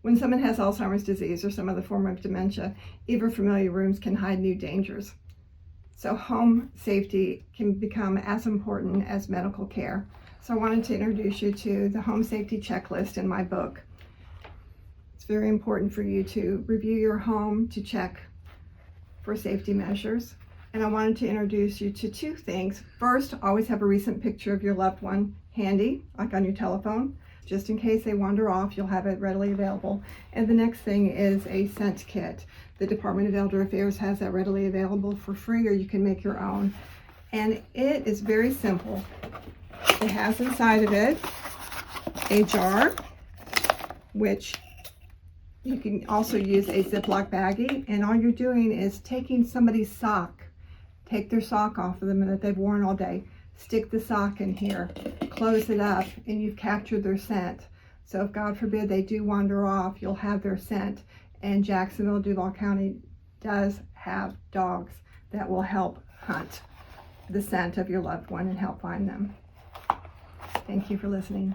When someone has Alzheimer's disease or some other form of dementia, even familiar rooms can hide new dangers. So home safety can become as important as medical care. So I wanted to introduce you to the home safety checklist in my book. It's very important for you to review your home to check for safety measures. And I wanted to introduce you to two things. First, always have a recent picture of your loved one handy, like on your telephone. Just in case they wander off, you'll have it readily available. And the next thing is a scent kit. The Department of Elder Affairs has that readily available for free, or you can make your own. And it is very simple. It has inside of it a jar, which you can also use a Ziploc baggie. And all you're doing is taking somebody's sock, take their sock off of them that they've worn all day, stick the sock in here, close it up, and you've captured their scent. So if God forbid they do wander off, you'll have their scent. And Jacksonville, Duval County does have dogs that will help hunt the scent of your loved one and help find them. Thank you for listening.